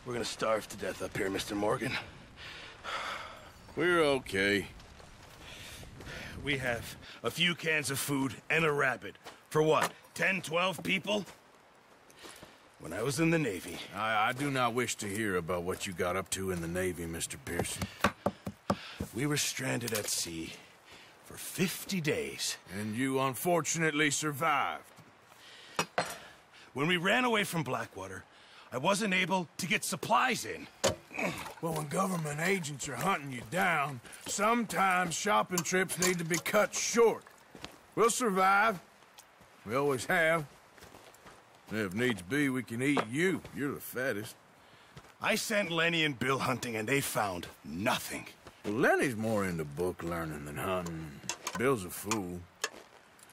We're gonna starve to death up here, Mr. Morgan. We're okay. We have a few cans of food and a rabbit. For what, 10, 12 people? When I was in the Navy... I do not wish to hear about what you got up to in the Navy, Mr. Pearson. We were stranded at sea for 50 days. And you unfortunately survived. When we ran away from Blackwater, I wasn't able to get supplies in. Well, when government agents are hunting you down, sometimes shopping trips need to be cut short. We'll survive. We always have. If needs be, we can eat you. You're the fattest. I sent Lenny and Bill hunting, and they found nothing. Well, Lenny's more into book learning than hunting. Bill's a fool.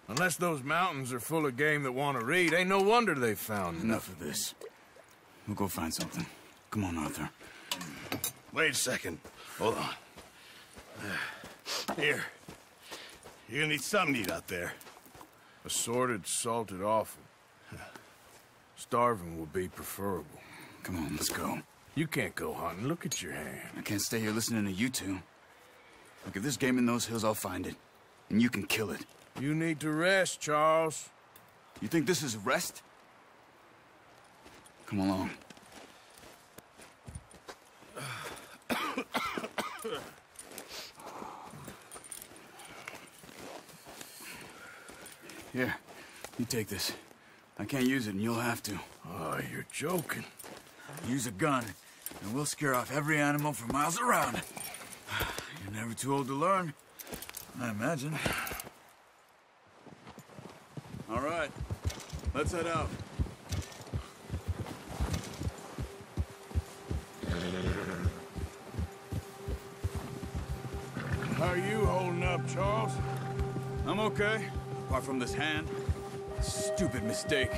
Unless those mountains are full of game that want to read, ain't no wonder they found Enough of this. We'll go find something. Come on, Arthur. Wait a second. Hold on. Here. You're gonna need something to eat out there. Assorted, salted offal. Starving would be preferable. Come on, let's go. You can't go hunting. Look at your hand. I can't stay here listening to you two. Look, if there's game in those hills, I'll find it. And you can kill it. You need to rest, Charles. You think this is rest? Come along. Here, you take this. I can't use it, and you'll have to. Oh, you're joking. Use a gun, and we'll scare off every animal for miles around. You're never too old to learn, I imagine. All right, let's head out. How are you holding up, Charles? I'm okay, apart from this hand. Stupid mistake.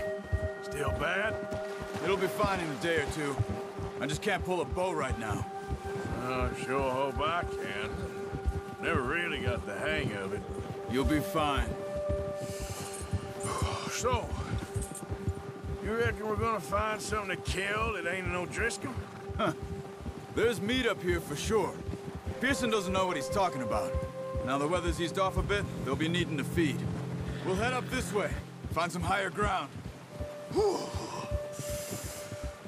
Still bad? It'll be fine in a day or two. I just can't pull a bow right now. I sure hope I can. Never really got the hang of it. You'll be fine. So, you reckon we're gonna find something to kill that ain't no Driscoll? Huh. There's meat up here for sure. Pearson doesn't know what he's talking about. Now the weather's eased off a bit, they'll be needing to feed. We'll head up this way, find some higher ground. Whew.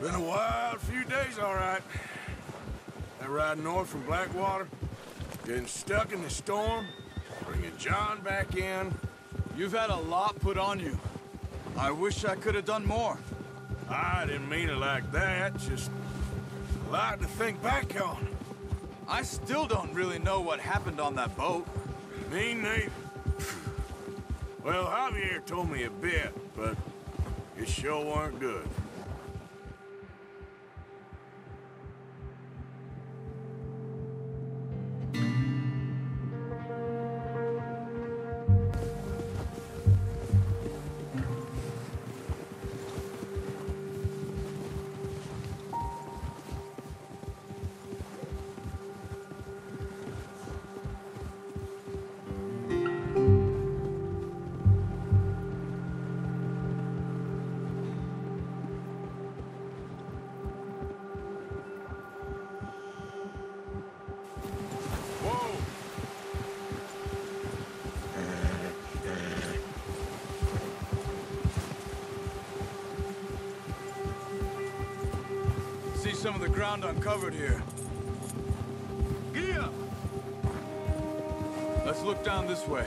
Been a wild few days, all right. That ride north from Blackwater, getting stuck in the storm, bringing John back in. You've had a lot put on you. I wish I could have done more. I didn't mean it like that, just a lot to think back on. I still don't really know what happened on that boat. Me neither. Well, Javier told me a bit, but it sure weren't good. See some of the ground uncovered here. Gia! Let's look down this way.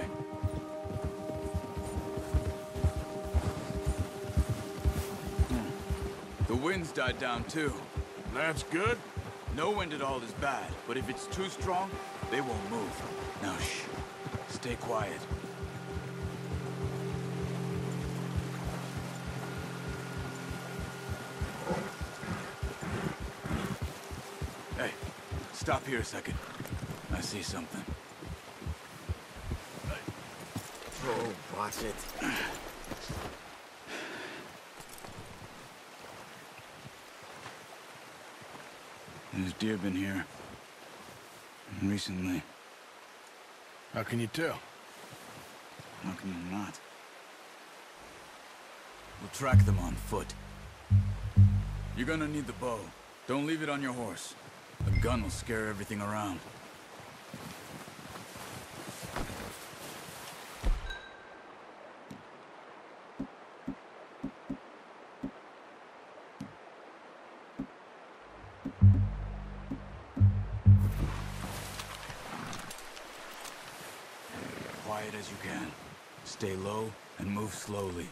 The wind's died down too. That's good. No wind at all is bad, but if it's too strong, they won't move. Now shh. Stay quiet. Hey, stop here a second. I see something. Oh, watch it. There's deer been here. Recently. How can you tell? How can you not? We'll track them on foot. You're gonna need the bow. Don't leave it on your horse. A gun will scare everything around. Quiet as you can. Stay low and move slowly.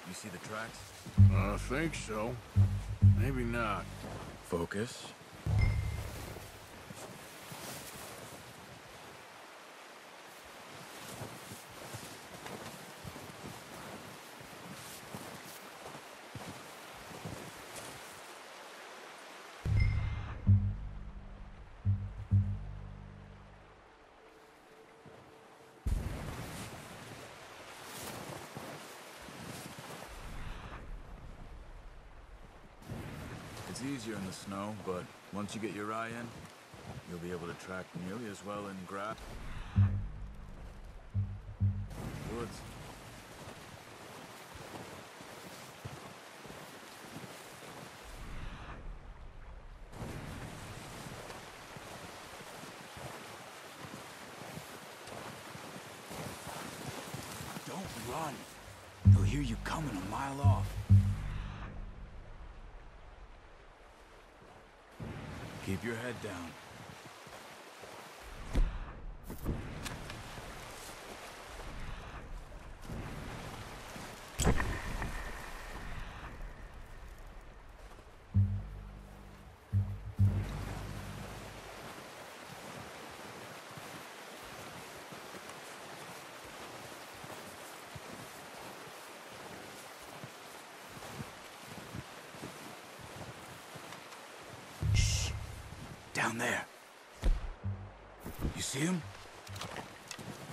You see the tracks? I think so. Maybe not. Focus. It's easier in the snow, but once you get your eye in, you'll be able to track nearly as well in grass. Woods. Don't run. They'll hear you coming a mile off. Keep your head down. Down there. You see him?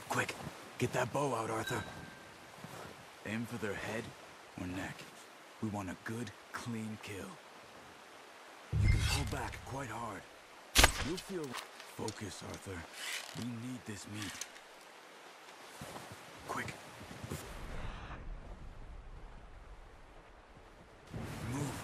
Quick, get that bow out, Arthur. Aim for their head or neck. We want a good, clean kill. You can pull back quite hard. You'll feel... Focus, Arthur. We need this meat. Quick. Move.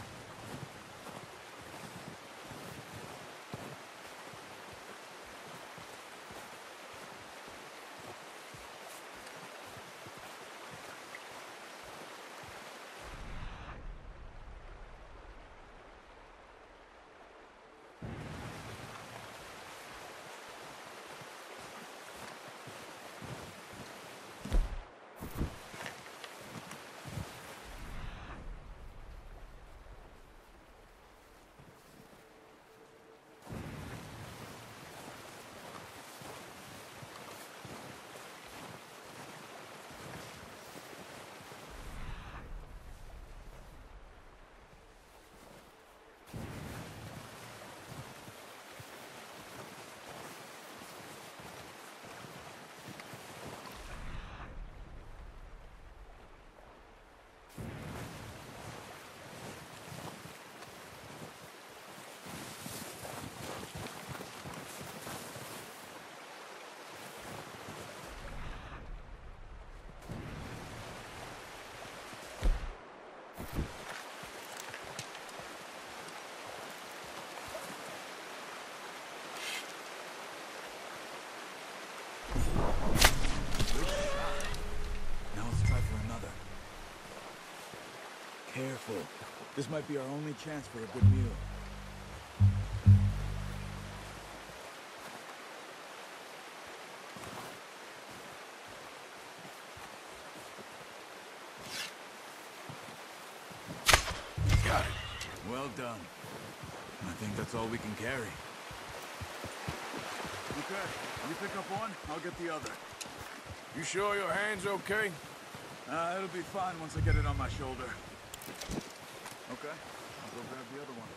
Now let's try for another. Careful. This might be our only chance for a good meal. Got it. Well done. I think that's all we can carry. Okay, you pick up one, I'll get the other. You sure your hand's okay? It'll be fine once I get it on my shoulder. Okay, I'll go grab the other one.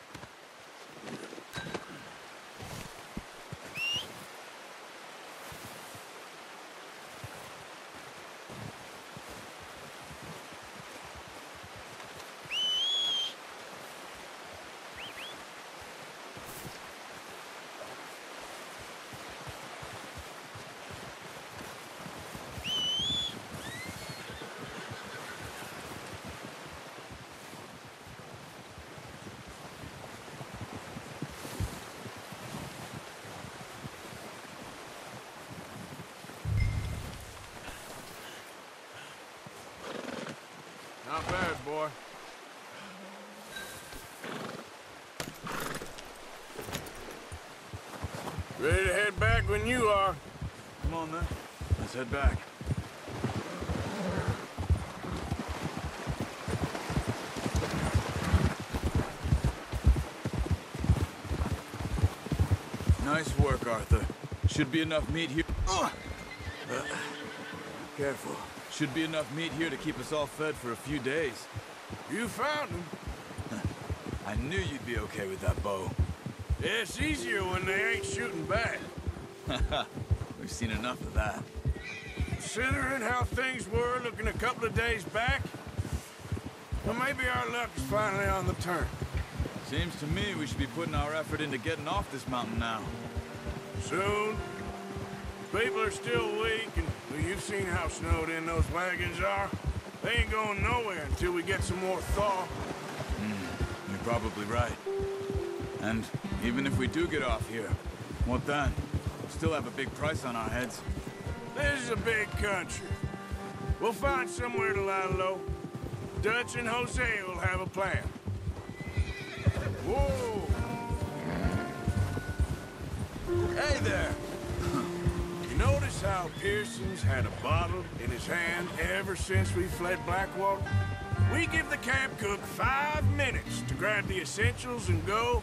Ready to head back when you are. Come on, then. Let's head back. Nice work, Arthur. Should be enough meat here. Careful. Should be enough meat here to keep us all fed for a few days. You found him. I knew you'd be okay with that bow. Yeah, it's easier when they ain't shooting back. We've seen enough of that. Considering how things were looking a couple of days back, well, maybe our luck is finally on the turn. Seems to me we should be putting our effort into getting off this mountain now. Soon. People are still weak, and well, you've seen how snowed in those wagons are. They ain't going nowhere until we get some more thaw. You're probably right. And even if we do get off here, what then? We'll still have a big price on our heads. This is a big country. We'll find somewhere to lie low. Dutch and Jose will have a plan. Whoa! Hey there! You notice how Pearson's had a bottle in his hand ever since we fled Blackwater? We give the camp cook 5 minutes to grab the essentials and go,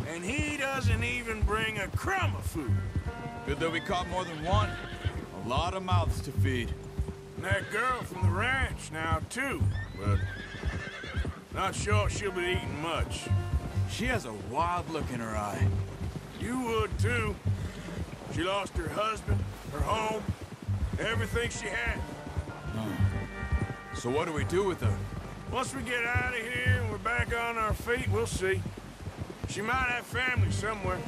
and he doesn't even bring a crumb of food. Good that we caught more than one. A lot of mouths to feed. And that girl from the ranch now, too, but not sure she'll be eating much. She has a wild look in her eye. You would, too. She lost her husband, her home, everything she had. So what do we do with her? Once we get out of here and we're back on our feet, we'll see. She might have family somewhere.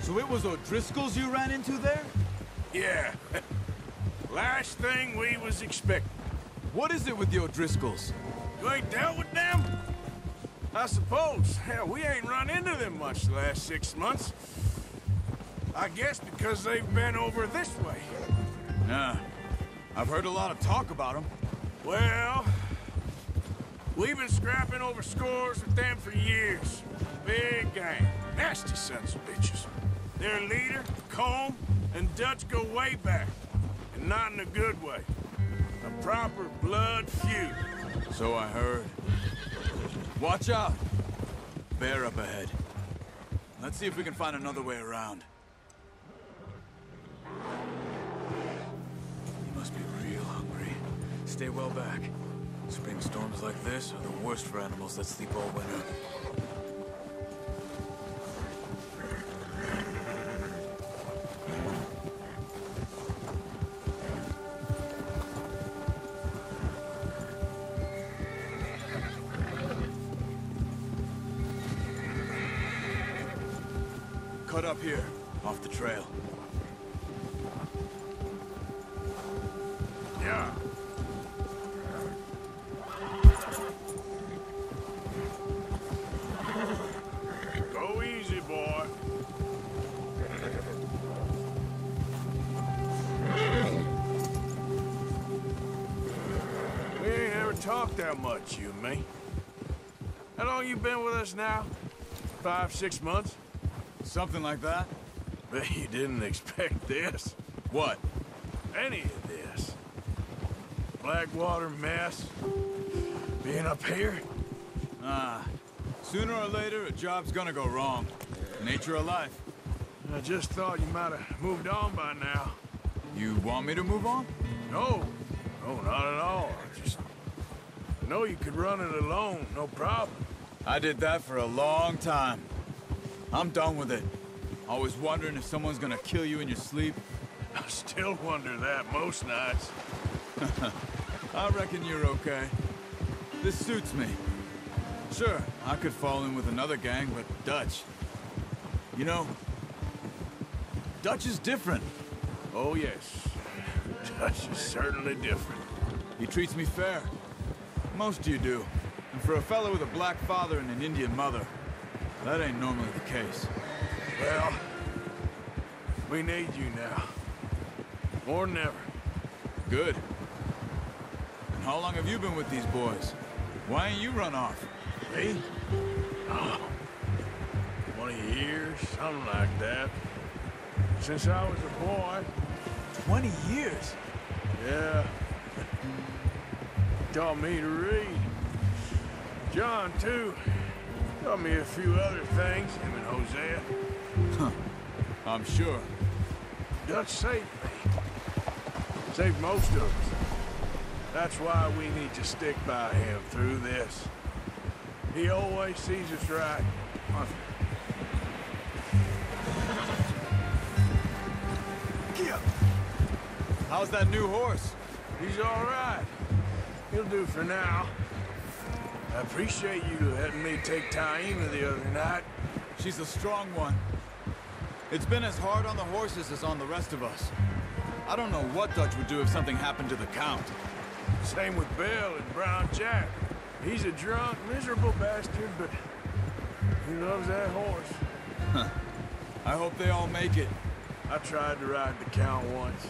So it was O'Driscoll's you ran into there? Yeah. Last thing we was expecting. What is it with the O'Driscolls? You ain't dealt with them? I suppose. Hell, we ain't run into them much the last 6 months. I guess because they've been over this way. Nah. I've heard a lot of talk about them. Well, we've been scrapping over scores with them for years. Big gang. Nasty sons of bitches. Their leader, Combe, and Dutch go way back. And not in a good way. A proper blood feud. So I heard. Watch out! Bear up ahead. Let's see if we can find another way around. You must be real hungry. Stay well back. Spring storms like this are the worst for animals that sleep all winter. Cut up here, off the trail. Yeah. Go easy, boy. We ain't ever talked that much, you and me. How long you been with us now? 5, 6 months? Something like that? Bet you didn't expect this. What? Any of this. Blackwater mess. Being up here. Sooner or later, a job's gonna go wrong. Nature of life. I just thought you might have moved on by now. You want me to move on? No. No, not at all. I just know you could run it alone, no problem. I did that for a long time. I'm done with it. Always wondering if someone's gonna kill you in your sleep. I still wonder that most nights. I reckon you're okay. This suits me. Sure, I could fall in with another gang, but Dutch... You know, Dutch is different. Oh, yes. Dutch is certainly different. He treats me fair. Most of you do. And for a fellow with a black father and an Indian mother, that ain't normally the case. Well, we need you now. More than ever. Good. And how long have you been with these boys? Why ain't you run off? Me? Oh, 20 years, something like that. since I was a boy. 20 years? Yeah. Taught me to read. John, too. Taught me a few other things, him and Hosea. Huh. I'm sure. Dutch saved me. Saved most of us. That's why we need to stick by him through this. He always sees us right. How's that new horse? He's all right. He'll do for now. I appreciate you letting me take Taima the other night. She's a strong one. It's been as hard on the horses as on the rest of us. I don't know what Dutch would do if something happened to the Count. Same with Bill and Brown Jack. He's a drunk, miserable bastard, but he loves that horse. Huh. I hope they all make it. I tried to ride the Count once.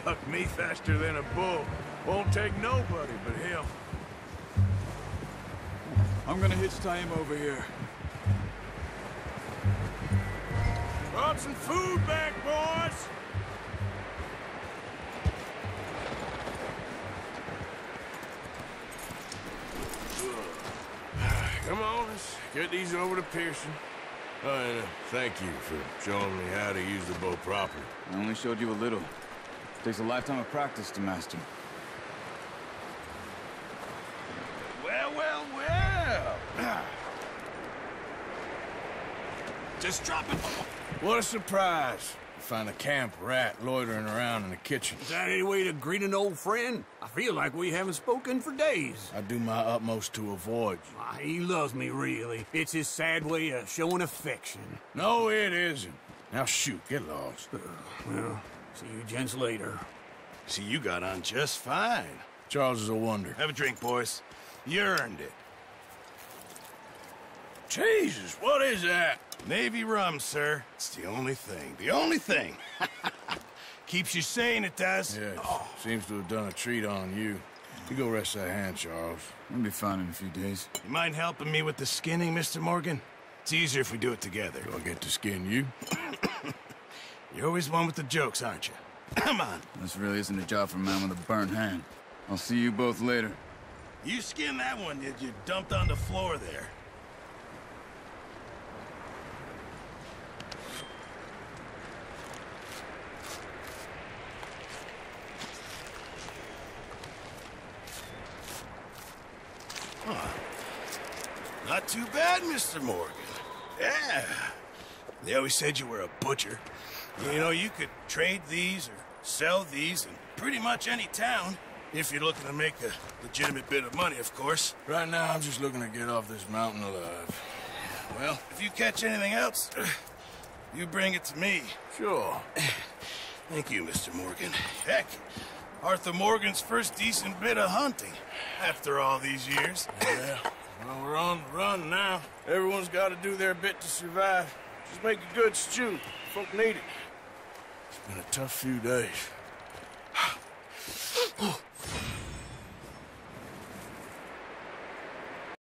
Bucked me faster than a bull. Won't take nobody but him. I'm gonna hitch Taima over here. Brought some food back, boys! Come on, let's get these over to Pearson. Oh, and thank you for showing me how to use the bow properly. I only showed you a little. Takes a lifetime of practice to master. Well, well, well. Just drop it. What a surprise. Find a camp rat loitering around in the kitchen. Is that any way to greet an old friend? I feel like we haven't spoken for days. I do my utmost to avoid you. He loves me, really. It's his sad way of showing affection. No, it isn't. Now shoot, get lost. Well, see you gents later. See, you got on just fine. Charles is a wonder. Have a drink, boys. You earned it. Jesus, what is that? Navy rum, sir. It's the only thing. The only thing. Keeps you sane, it does. Yes, seems to have done a treat on you. You go rest that hand, Charles. I'll be fine in a few days. You mind helping me with the skinning, Mr. Morgan? It's easier if we do it together. Do I get to skin you? You're always one with the jokes, aren't you? Come on. This really isn't a job for a man with a burnt hand. I'll see you both later. You skinned that one that you dumped on the floor there. Not too bad, Mr. Morgan. Yeah. They always said you were a butcher. You know, you could trade these or sell these in pretty much any town. If you're looking to make a legitimate bit of money, of course. Right now, I'm just looking to get off this mountain alive. Well, if you catch anything else, you bring it to me. Sure. Thank you, Mr. Morgan. Heck, Arthur Morgan's first decent bit of hunting after all these years. Yeah. Well, we're on the run now. Everyone's got to do their bit to survive. Just make a good stew. Folk need it. It's been a tough few days.